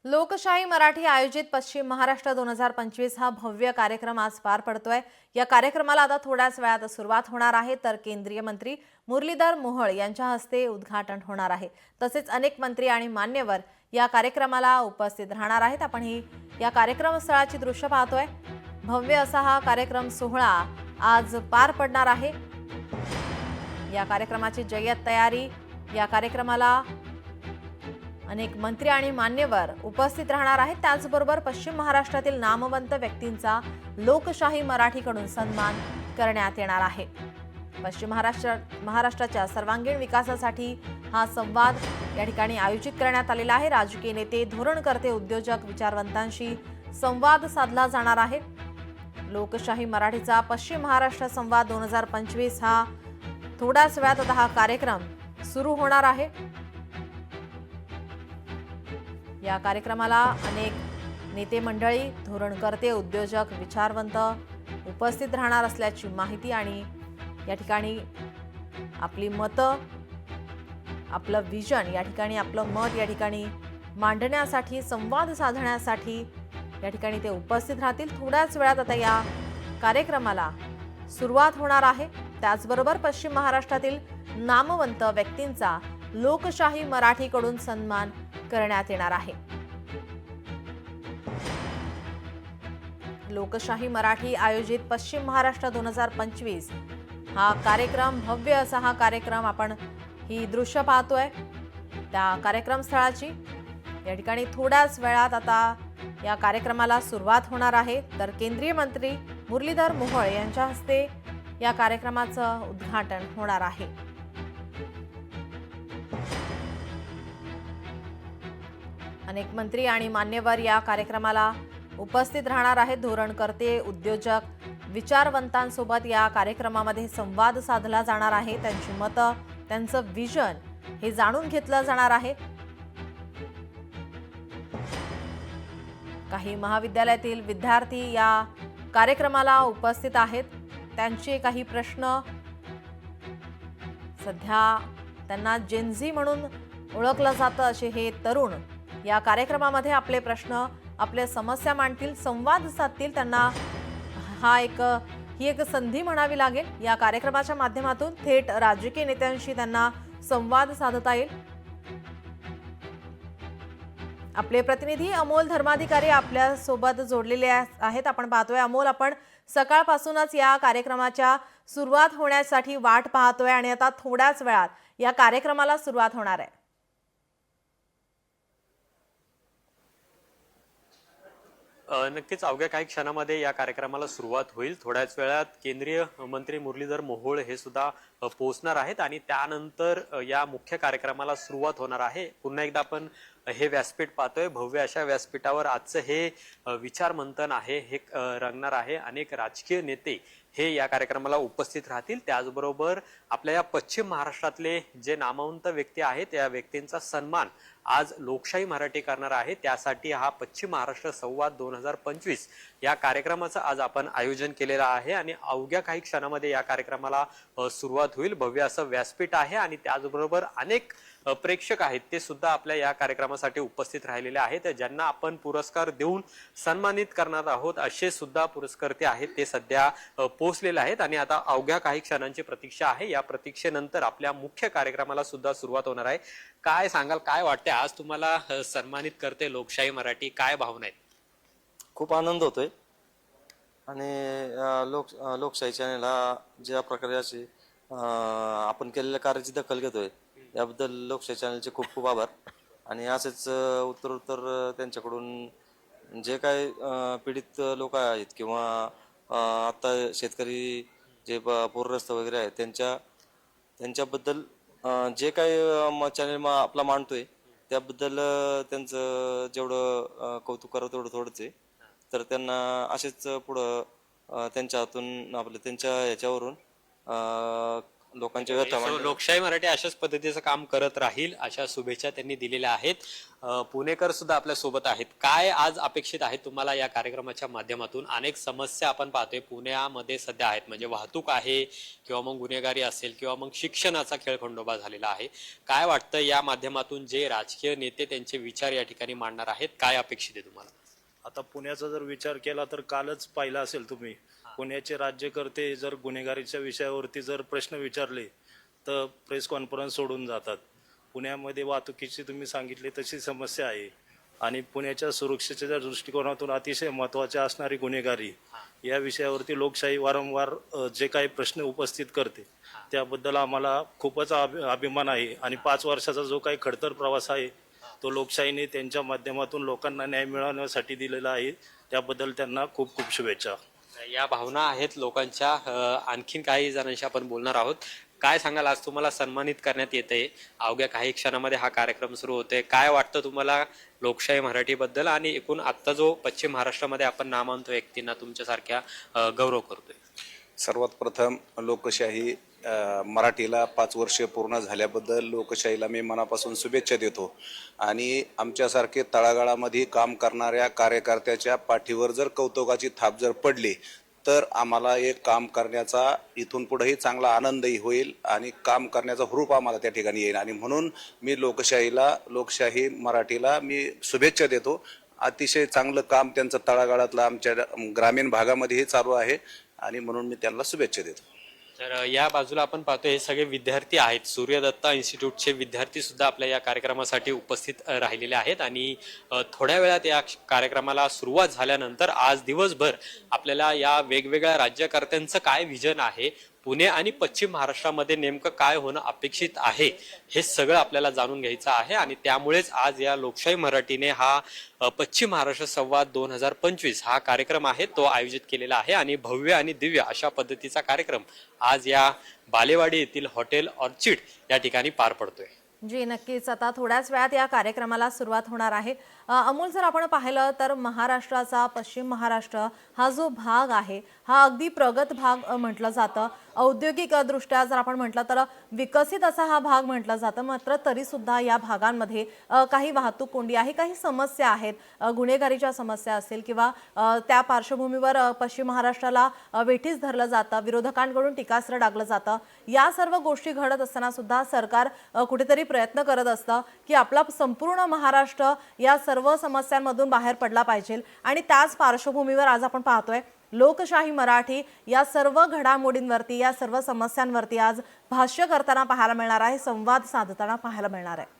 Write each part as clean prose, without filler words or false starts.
लोकशाही मराठी आयोजित पश्चिम महाराष्ट्र 2025 हा भव्य कार्यक्रम आज पार पडतोय। या कार्यक्रमाला आता थोड्याच वेळात सुरुवात होणार आहे, तर केंद्रीय मंत्री मुरलीधर मोहोळ यांच्या हस्ते उद्घाटन होणार आहे। तसेच अनेक मंत्री आणि मान्यवर या कार्यक्रमाला उपस्थित राहणार आहेत। आपण ही या कार्यक्रम स्थळाची दृश्य पाहतोय। भव्य असा हा कार्यक्रम सोहळा आज पार पडणार आहे। या कार्यक्रमाची जय्यत तयारी, या कार्यक्रमाला अनेक मंत्री आणि मान्यवर उपस्थित राहणार आहेत। त्याचबरोबर पश्चिम महाराष्ट्रातील नामवंत व्यक्तींचा लोकशाही मराठीकडून सन्मान करण्यात येणार आहे। पश्चिम महाराष्ट्राच्या सर्वांगीण विकासासाठी हा संवाद या ठिकाणी आयोजित करण्यात आलेला आहे। राजकीय नेते, धोरणकर्ते, उद्योजक, विचारवंतांशी संवाद साधला जाणार आहे। लोकशाही मराठीचा पश्चिम महाराष्ट्र संवाद 2025 हा थोड्याच वेळात आता हा कार्यक्रम सुरू होणार आहे। या कार्यक्रमाला अनेक नेते मंडळी, धोरणकर्ते, उद्योजक, विचारवंत उपस्थित राहणार असल्याची माहिती आणि या ठिकाणी आपली मतं, आपलं विजन या ठिकाणी, आपलं मत या ठिकाणी मांडण्यासाठी, संवाद साधण्यासाठी या ठिकाणी ते उपस्थित राहतील। थोड्याच वेळात आता या कार्यक्रमाला सुरुवात होणार आहे। त्याचबरोबर पश्चिम महाराष्ट्रातील नामवंत व्यक्तींचा लोकशाही मराठीकडून सन्मान करण्यात येणार आहे। लोकशाही मराठी आयोजित पश्चिम महाराष्ट्र 2025 हा कार्यक्रम, भव्य असा हा कार्यक्रम आपण ही दृश्य पाहतोय त्या कार्यक्रम स्थळाची। या ठिकाणी थोड्याच वेळात आता या कार्यक्रमाला सुरुवात होणार आहे, तर केंद्रीय मंत्री मुरलीधर मोहोळ यांच्या हस्ते या कार्यक्रमाचं उद्घाटन होणार आहे। अनेक मंत्री आणि मान्यवर या कार्यक्रमाला उपस्थित राहणार आहेत। धोरणकर्ते, उद्योजक, विचारवंतांसोबत या कार्यक्रमामध्ये संवाद साधला जाणार आहे। त्यांची मतं, त्यांचं विजन हे जाणून घेतलं जाणार आहे। काही महाविद्यालयातील विद्यार्थी या कार्यक्रमाला उपस्थित आहेत। त्यांचे काही प्रश्न, सध्या त्यांना जेनझी म्हणून ओळखलं जातं असे हे तरुण या कार्यक्रमामध्ये आपले प्रश्न, आपल्या समस्या मांडतील, संवाद साधतील। त्यांना ही एक संधी म्हणावी लागेल। या कार्यक्रमाच्या माध्यमातून थेट राजकीय नेत्यांशी त्यांना संवाद साधता येईल। आपले प्रतिनिधी अमोल धर्माधिकारी आपल्या सोबत जोडलेले आहेत। आपण पाहतोय अमोल, आपण सकाळपासूनच या कार्यक्रमाच्या सुरुवात होण्यासाठी वाट पाहतोय आणि आता थोड्याच वेळात या कार्यक्रमाला सुरुवात होणार आहे। नक्कीच अवघ्या काही क्षणामध्ये या कार्यक्रमाला सुरुवात होईल। थोड्याच वेळात केंद्रीय मंत्री मुरलीधर मोहोळ हे सुद्धा पोहोचणार आहेत आणि त्यानंतर या मुख्य कार्यक्रमाला सुरुवात होणार आहे। पुन्हा एकदा आपण हे व्यासपीठ पाहतोय, भव्य अशा व्यासपीठावर आजचं हे विचार मंथन आहे, हे रंगणार आहे। अनेक राजकीय नेते हे या कार्यक्रमाला उपस्थित राहतील। त्याचबरोबर आपल्या या पश्चिम महाराष्ट्रातले जे नामवंत व्यक्ती आहेत, त्या व्यक्तींचा सन्मान आज लोकशाही मराठी करणार आहे। त्यासाठी हा पश्चिम महाराष्ट्र संवाद 2025 या कार्यक्रमाचं आज आपण आयोजन केलेलं आहे आणि अवघ्या काही क्षणामध्ये या कार्यक्रमाला सुरुवात होईल। भव्य असं व्यासपीठ आहे आणि त्याचबरोबर अनेक प्रेक्षक आहेत ते सुद्धा आपल्या या कार्यक्रमासाठी उपस्थित राहिलेले आहेत, ज्यांना आपण पुरस्कार देऊन सन्मानित करणार आहोत। असे सुद्धा पुरस्कर्ते आहेत ते सध्या पोहोचलेले आहेत आणि आता अवघ्या काही क्षणांची प्रतीक्षा आहे। या प्रतीक्षेनंतर आपल्या मुख्य कार्यक्रमाला सुद्धा सुरुवात होणार आहे। काय सांगाल, काय वाटते आज तुम्हाला सन्मानित करते लोकशाही मराठी, काय भावना आहेत? खूप आनंद होतोय आणि लोकशाही चॅनलला ज्या प्रकारे असे आपण केलेल्या कार्याची दखल घेतोय याबद्दल लोकशाही चॅनलचे खूप खूप आभार। आणि असेच उत्तर त्यांच्याकडून जे काही पीडित लोक आहेत किंवा आता शेतकरी जे पूरग्रस्त वगैरे आहेत त्यांच्याबद्दल जे काही चॅनल आपला मांडतोय त्याबद्दल त्यांचं जेवढं कौतुक करावं तेवढं थोडंच आहे। तर त्यांना असेच पुढं त्यांच्या हातून त्यांच्या ह्याच्यावरून लोकांच्या व्यथा सो लोकशाही मराठी अशाच पद्धतीचं काम करत राहील अशा शुभेच्छा त्यांनी दिलेल्या आहेत. पुणेकर सुद्धा आपल्या सोबत आहेत. काय आज अपेक्षित आहे तुम्हाला या कार्यक्रमाच्या माध्यमातून? अनेक समस्या आपण पाहतोय पुण्यामध्ये सध्या आहेत, म्हणजे वाहतूक आहे किंवा मग गुन्हेगारी असेल किंवा मग शिक्षणाचा खेळखंडोबा झालेला आहे. काय वाटतं या माध्यमातून जे राजकीय नेते त्यांचे विचार या ठिकाणी मांडणार आहेत, काय अपेक्षित आहे तुम्हाला? आता पुण्याचा जर विचार केला तर कालच पाहिला असेल तुम्ही, पुण्याचे राज्यकर्ते जर गुन्हेगारीच्या विषयावरती जर प्रश्न विचारले तर प्रेस कॉन्फरन्स सोडून जातात. पुण्यामध्ये वाहतुकीची तुम्ही सांगितली तशी समस्या आहे आणि पुण्याच्या सुरक्षेच्या दृष्टिकोनातून अतिशय महत्त्वाचे असणारी गुन्हेगारी या विषयावरती लोकशाही वारंवार जे काही प्रश्न उपस्थित करते त्याबद्दल आम्हाला खूपच अभिमान आहे. आणि 5 वर्षाचा जो काही खडतर प्रवास आहे तो लोकशाहीने त्यांच्या माध्यमातून लोकांना न्याय मिळवण्यासाठी दिलेला आहे. त्याबद्दल त्यांना खूप खूप शुभेच्छा. या भावना आहेत लोकांच्या. आणखीन काही जणांशी आपण बोलणार आहोत. काय सांगाल, आज तुम्हाला सन्मानित करण्यात येते, अवघ्या काही क्षणामध्ये हा कार्यक्रम सुरू होतोय. काय वाटतं तुम्हाला लोकशाही मराठीबद्दल आणि एकूण आत्ता जो पश्चिम महाराष्ट्रामध्ये आपण नामांत व्यक्तींना तुमच्यासारख्या गौरव करतोय? सर्वात प्रथम लोकशाही मराठीला 5 वर्षे पूर्ण झाल्याबद्दल लोकशाहीला मी मनापासून शुभेच्छा देतो. आणि आमच्यासारखे तळागाळामध्ये काम करणाऱ्या कार्यकर्त्याच्या पाठीवर जर कौतुकाची थाप जर पडली तर आम्हाला एक काम करण्याचा इथून पुढेही चांगला आनंदही होईल आणि काम करण्याचा हुरूप आम्हाला त्या ठिकाणी येईल. आणि म्हणून मी लोकशाही मराठीला मी शुभेच्छा देतो. अतिशय चांगलं काम त्यांचं तळागाळातलं आमच्या ग्रामीण भागामध्येही चालू आहे आणि म्हणून मी त्यांना शुभेच्छा देतो. तर या बाजूला आपण पाहतोय हे सगळे विद्यार्थी आहेत. सूर्यदत्ता इन्स्टिट्यूटचे विद्यार्थी सुद्धा आपल्या या कार्यक्रमासाठी उपस्थित राहिलेले आहेत आणि थोड्या वेळात या कार्यक्रमाला सुरुवात झाल्यानंतर आज दिवसभर आपल्याला या वेगवेगळ्या राज्यकर्त्यांचं काय विजन आहे, पुणे आणि पश्चिम महाराष्ट्रामध्ये नेमकं काय होणं अपेक्षित आहे, हे सगळं आपल्याला जाणून घ्यायचं आहे. आणि त्यामुळेच आज या लोकशाही मराठीने हा पश्चिम महाराष्ट्र संवाद 2025 हा कार्यक्रम आहे तो आयोजित केलेला आहे. आणि भव्य आणि दिव्य अशा पद्धतीचा कार्यक्रम आज या बालेवाडी येथील हॉटेल ऑर्चिड या ठिकाणी पार पडतोय. जी नक्कीच. आता थोड्याच वेळात या कार्यक्रमाला सुरुवात होणार आहे. अमोल, जर आपण पाहिलं तर महाराष्ट्राचा पश्चिम महाराष्ट्र हा जो भाग आहे हा अगदी प्रगत भाग म्हटलं जातं. औद्योगिक दृष्ट्या जर आपण म्हटलं तर विकसित असा हा भाग म्हटलं जातं. मात्र तरी सुद्धा या भागांमध्ये काही वाहतूक कोंडी आहे, काही समस्या आहेत, गुन्हेगारीच्या समस्या असेल किंवा त्या पार्श्वभूमीवर पश्चिम महाराष्ट्राला वेठीस धरलं जातं, विरोधकांकडून टीकास्त्र डागलं जातं. या सर्व गोष्टी घडत असताना सुद्धा सरकार कुठेतरी प्रयत्न करत असतं की आपला संपूर्ण महाराष्ट्र या सर्व समस्यांमधून बाहेर पडला पाहिजे. आणि त्याच पार्श्वभूमीवर आज आपण पाहतोय लोकशाही मराठी या सर्व घडामोडींवरती, या सर्व समस्यांवरती आज भाष्य करताना पाहायला मिळणार आहे, संवाद साधताना पाहायला मिळणार आहे.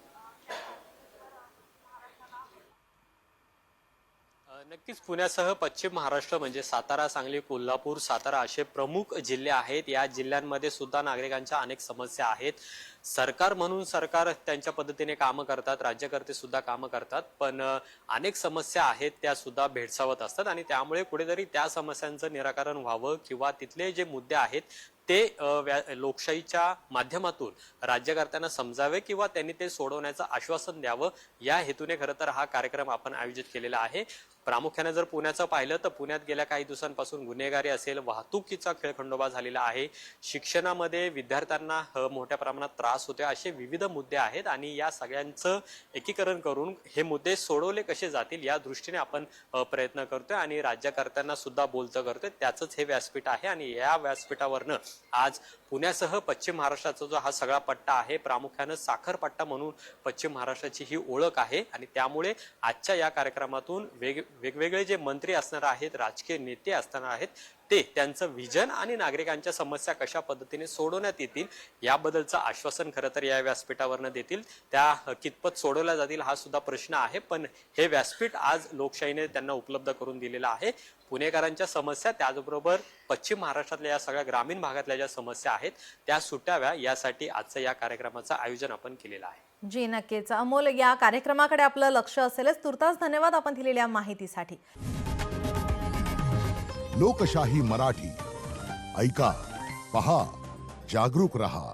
नक्कीच पुण्यासह पश्चिम महाराष्ट्र म्हणजे सातारा, सांगली, कोल्हापूर, सातारा असे प्रमुख जिल्हे आहेत. या जिल्ह्यांमध्ये सुद्धा नागरिकांच्या अनेक समस्या आहेत. सरकार म्हणून सरकार त्यांच्या पद्धतीने कामं करतात, राज्यकर्ते सुद्धा कामं करतात, पण अनेक समस्या आहेत त्या सुद्धा भेडसावत असतात. आणि त्यामुळे कुठेतरी त्या समस्यांचं निराकरण व्हावं किंवा तिथले जे मुद्दे आहेत ते लोकशाहीच्या माध्यमातून राज्यकर्त्यांना समजावे किंवा त्यांनी ते सोडवण्याचं आश्वासन द्यावं, या हेतूने खरं तर हा कार्यक्रम आपण आयोजित केलेला आहे. प्रामुख्याने जर पुण्याचं पाहिलं तर पुण्यात गेल्या काही दिवसांपासून गुन्हेगारी असेल, वाहतुकीचा खेळखंडोबा झालेला आहे, शिक्षणामध्ये विद्यार्थ्यांना मोठ्या प्रमाणात त्रास होते, असे विविध मुद्दे आहेत. आणि या सगळ्यांचं एकीकरण करून हे मुद्दे सोडवले कसे जातील या दृष्टीने आपण प्रयत्न करतोय आणि राज्यकर्त्यांना सुद्धा बोलतं करतोय. त्याचंच हे व्यासपीठ आहे. आणि या व्यासपीठावरनं आज पुण्यासह पश्चिम महाराष्ट्राचा जो हा सगळा पट्टा आहे, प्रामुख्यानं साखर पट्टा म्हणून पश्चिम महाराष्ट्राची ही ओळख आहे. आणि त्यामुळे आजच्या या कार्यक्रमातून वेगवेगळे जे मंत्री असणार आहेत, राजकीय नेते असणार आहेत, ते त्यांचं विजन आणि नागरिकांच्या समस्या कशा पद्धतीने सोडवण्यात येतील याबद्दलचं आश्वासन खरं तर या व्यासपीठावरनं देतील. त्या कितपत सोडवल्या जातील हा सुद्धा प्रश्न आहे, पण हे व्यासपीठ आज लोकशाहीने त्यांना उपलब्ध करून दिलेलं आहे. पुणेकरांच्या समस्या, त्याचबरोबर पश्चिम महाराष्ट्रातल्या या सगळ्या ग्रामीण भागातल्या ज्या समस्या आहेत त्या सुटाव्या, यासाठी आजचं या कार्यक्रमाचं आयोजन आपण केलेलं आहे. जी नक्कीच. अमोल, या कार्यक्रमाकडे आपलं लक्ष असेलच. तुर्तास धन्यवाद आपण दिलेल्या माहितीसाठी. लोकशाही मराठी ऐका, पहा, जागरूक रहा.